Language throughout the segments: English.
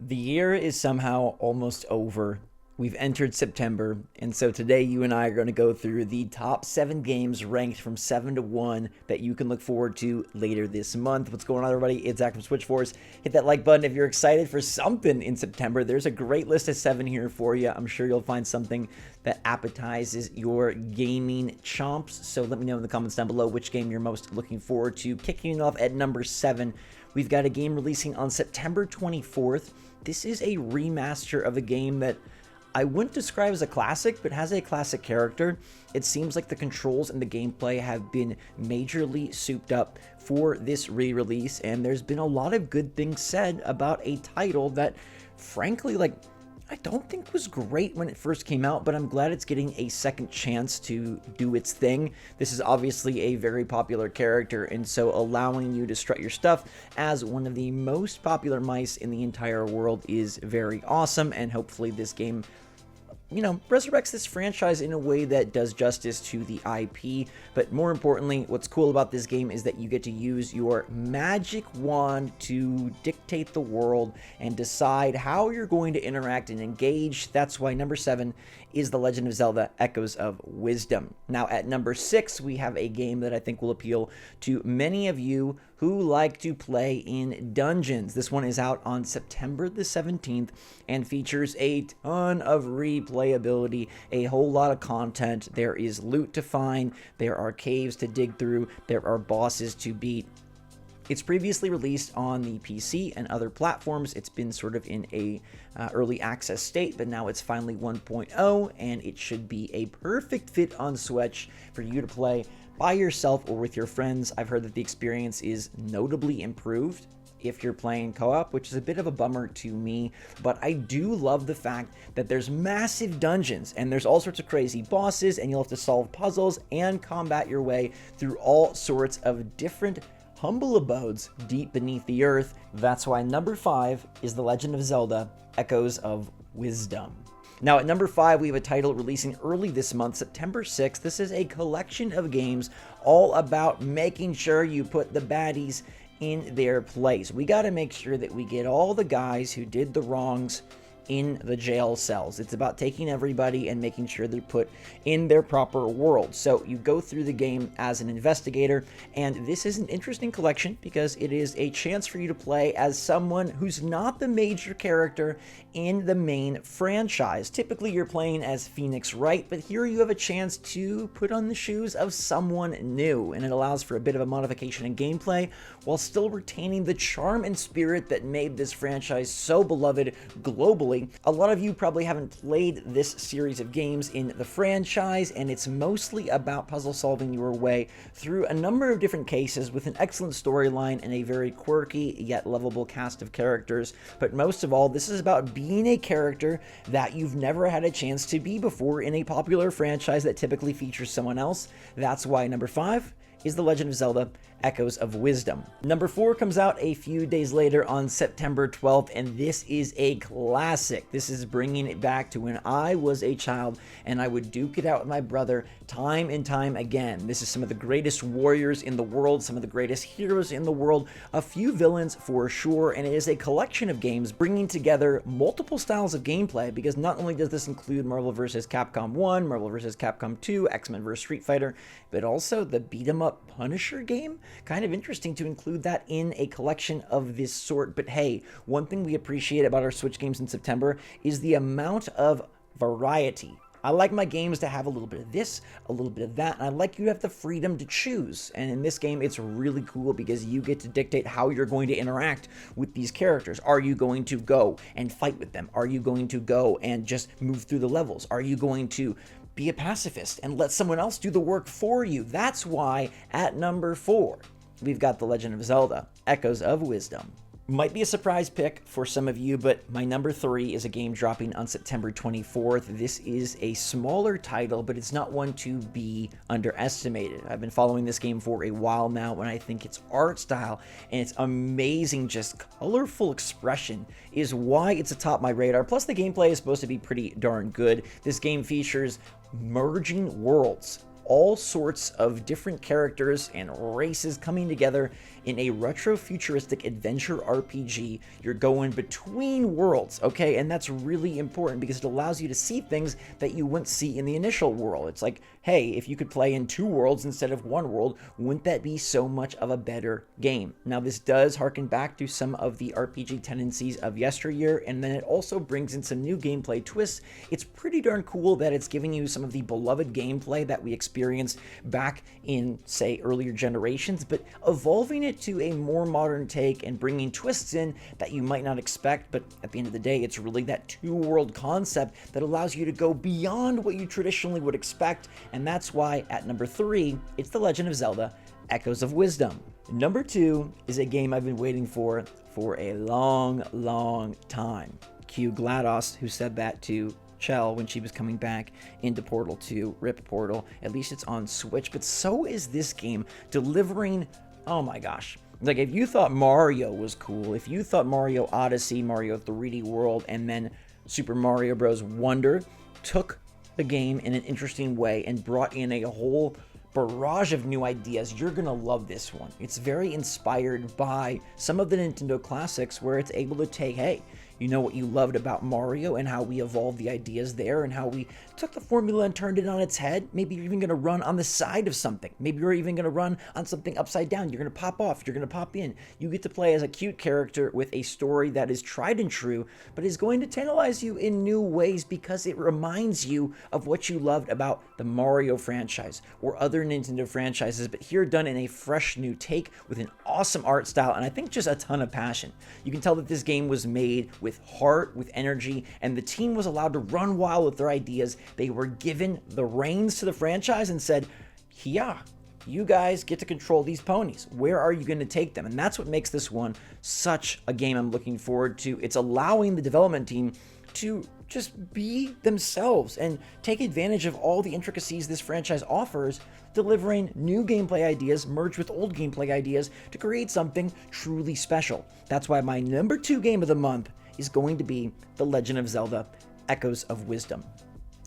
The year is somehow almost over. We've entered September, and so today you and I are going to go through the top 7 games ranked from 7 to 1 that you can look forward to later this month. What's going on, everybody? It's Zach from SwitchForce. Hit that like button if you're excited for something in September. There's a great list of 7 here for you. I'm sure you'll find something that appetizes your gaming chomps. So let me know in the comments down below which game you're most looking forward to. Kicking off at number 7, we've got a game releasing on September 24th. This is a remaster of a game that I wouldn't describe as a classic, but has a classic character. It seems like the controls and the gameplay have been majorly souped up for this re-release, and there's been a lot of good things said about a title that, frankly, I don't think was great when it first came out, but I'm glad it's getting a second chance to do its thing. This is obviously a very popular character, and so allowing you to strut your stuff as one of the most popular mice in the entire world is very awesome, and hopefully this game resurrects this franchise in a way that does justice to the IP. But more importantly, what's cool about this game is that you get to use your magic wand to dictate the world and decide how you're going to interact and engage. That's why number 7 is The Legend of Zelda: Echoes of Wisdom. Now at number 6, we have a game that I think will appeal to many of you who like to play in dungeons. This one is out on September the 17th and features a ton of replayability, a whole lot of content. There is loot to find, there are caves to dig through, there are bosses to beat. It's previously released on the PC and other platforms. It's been sort of in a early access state, but now it's finally 1.0, and it should be a perfect fit on Switch for you to play by yourself or with your friends. I've heard that the experience is notably improved if you're playing co-op, which is a bit of a bummer to me, but I do love the fact that there's massive dungeons and there's all sorts of crazy bosses, and you'll have to solve puzzles and combat your way through all sorts of different humble abodes deep beneath the earth. That's why number 5 is The Legend of Zelda: Echoes of Wisdom. Now at number 5, we have a title releasing early this month, September 6th. This is a collection of games all about making sure you put the baddies in their place. We got to make sure that we get all the guys who did the wrongs in the jail cells. It's about taking everybody and making sure they're put in their proper world. So you go through the game as an investigator, and this is an interesting collection because it is a chance for you to play as someone who's not the major character in the main franchise. Typically you're playing as Phoenix Wright, but here you have a chance to put on the shoes of someone new, and it allows for a bit of a modification in gameplay while still retaining the charm and spirit that made this franchise so beloved globally. A lot of you probably haven't played this series of games in the franchise, and it's mostly about puzzle solving your way through a number of different cases with an excellent storyline and a very quirky yet lovable cast of characters. But most of all, this is about being a character that you've never had a chance to be before in a popular franchise that typically features someone else. That's why number 5 is The Legend of Zelda: Echoes of Wisdom. Number 4 comes out a few days later on September 12th, and this is a classic. This is bringing it back to when I was a child and I would duke it out with my brother time and time again. This is some of the greatest warriors in the world, some of the greatest heroes in the world, a few villains for sure, and it is a collection of games bringing together multiple styles of gameplay, because not only does this include Marvel vs. Capcom 1, Marvel vs. Capcom 2, X-Men vs. Street Fighter, but also the beat-em-up Punisher game. Kind of interesting to include that in a collection of this sort. But hey, one thing we appreciate about our Switch games in September is the amount of variety. I like my games to have a little bit of this, a little bit of that, and I like you to have the freedom to choose. And in this game, it's really cool because you get to dictate how you're going to interact with these characters. Are you going to go and fight with them? Are you going to go and just move through the levels? Are you going to be a pacifist and let someone else do the work for you? That's why at number 4, we've got The Legend of Zelda: Echoes of Wisdom. Might be a surprise pick for some of you, but my number 3 is a game dropping on September 24th. This is a smaller title, but it's not one to be underestimated. I've been following this game for a while now, and I think its art style and its amazing, just colorful expression is why it's atop my radar. Plus, the gameplay is supposed to be pretty darn good. This game features merging worlds all sorts of different characters and races coming together in a retro-futuristic adventure RPG. You're going between worlds, okay? And that's really important because it allows you to see things that you wouldn't see in the initial world. It's like, hey, if you could play in 2 worlds instead of 1 world, wouldn't that be so much of a better game? Now, this does harken back to some of the RPG tendencies of yesteryear, and then it also brings in some new gameplay twists. It's pretty darn cool that it's giving you some of the beloved gameplay that we experienced back in, say, earlier generations, but evolving it to a more modern take and bringing twists in that you might not expect. But at the end of the day, it's really that 2-world concept that allows you to go beyond what you traditionally would expect, and that's why at number 3, it's The Legend of Zelda: Echoes of Wisdom. Number 2 is a game I've been waiting for a long time. Cue GLaDOS, who said that to Chell when she was coming back into Portal 2, RIP Portal. At least it's on Switch, but so is this game, delivering, oh my gosh. Like, if you thought Mario was cool, if you thought Mario Odyssey, Mario 3D World, and then Super Mario Bros. Wonder took the game in an interesting way and brought in a whole barrage of new ideas, you're gonna love this one. It's very inspired by some of the Nintendo classics, where it's able to take, hey, you know what you loved about Mario and how we evolved the ideas there and how we took the formula and turned it on its head. Maybe you're even going to run on the side of something. Maybe you're even going to run on something upside down. You're going to pop off. You're going to pop in. You get to play as a cute character with a story that is tried and true, but is going to tantalize you in new ways because it reminds you of what you loved about the Mario franchise or other Nintendo franchises, but here done in a fresh new take with an awesome art style and I think just a ton of passion. You can tell that this game was made with heart, with energy, and the team was allowed to run wild with their ideas. They were given the reins to the franchise and said, yeah, you guys get to control these ponies. Where are you going to take them? And that's what makes this one such a game I'm looking forward to. It's allowing the development team to just be themselves and take advantage of all the intricacies this franchise offers, delivering new gameplay ideas merged with old gameplay ideas to create something truly special. That's why my number 2 game of the month is going to be The Legend of Zelda: Echoes of Wisdom.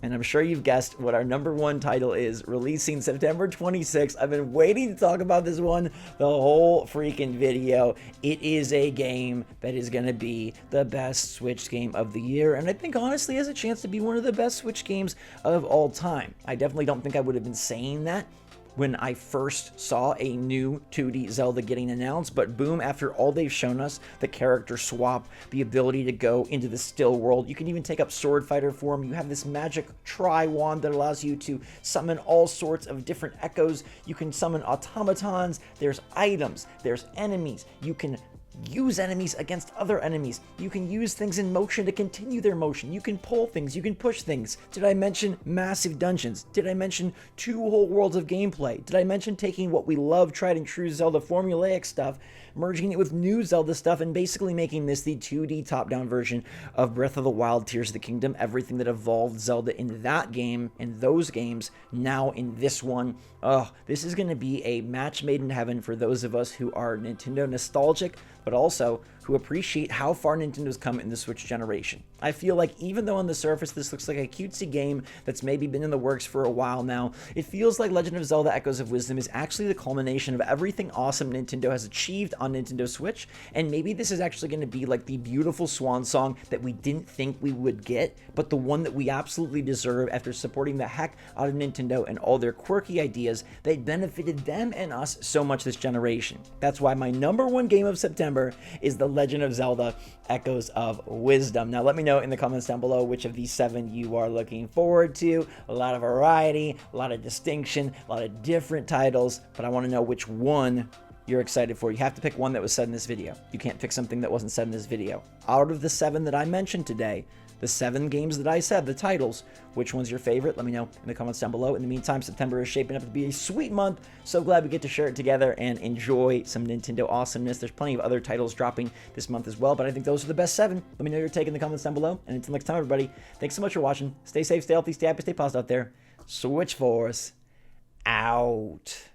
And I'm sure you've guessed what our number 1 title is, releasing September 26th. I've been waiting to talk about this one the whole freaking video. It is a game that is going to be the best Switch game of the year, and I think honestly has a chance to be one of the best Switch games of all time. I definitely don't think I would have been saying that when I first saw a new 2D Zelda getting announced, but boom, after all they've shown us, the character swap, the ability to go into the still world, you can even take up sword fighter form, you have this magic tri-wand that allows you to summon all sorts of different echoes, you can summon automatons, there's items, there's enemies, you can use enemies against other enemies. You can use things in motion to continue their motion. You can pull things. You can push things. Did I mention massive dungeons? Did I mention 2 whole worlds of gameplay? Did I mention taking what we love, tried and true Zelda formulaic stuff, merging it with new Zelda stuff, and basically making this the 2D top-down version of Breath of the Wild, Tears of the Kingdom, everything that evolved Zelda in that game, in those games, now in this one. Oh, this is going to be a match made in heaven for those of us who are Nintendo nostalgic, but also who appreciate how far Nintendo's come in the Switch generation. I feel like even though on the surface this looks like a cutesy game that's maybe been in the works for a while now, it feels like Legend of Zelda: Echoes of Wisdom is actually the culmination of everything awesome Nintendo has achieved on Nintendo Switch, and maybe this is actually going to be like the beautiful swan song that we didn't think we would get, but the one that we absolutely deserve after supporting the heck out of Nintendo and all their quirky ideas that benefited them and us so much this generation. That's why my number 1 game of September is The Legend of Zelda: Echoes of Wisdom. Now let me know in the comments down below which of these 7 you are looking forward to. A lot of variety, a lot of distinction, a lot of different titles, but I want to know which one you're excited for. You have to pick one that was said in this video. You can't pick something that wasn't said in this video. Out of the 7 that I mentioned today, the 7 games that I said, the titles, which one's your favorite? Let me know in the comments down below. In the meantime, September is shaping up to be a sweet month. So glad we get to share it together and enjoy some Nintendo awesomeness. There's plenty of other titles dropping this month as well, but I think those are the best 7. Let me know your take in the comments down below. And until next time, everybody, thanks so much for watching. Stay safe, stay healthy, stay happy, stay positive out there. SwitchForce out.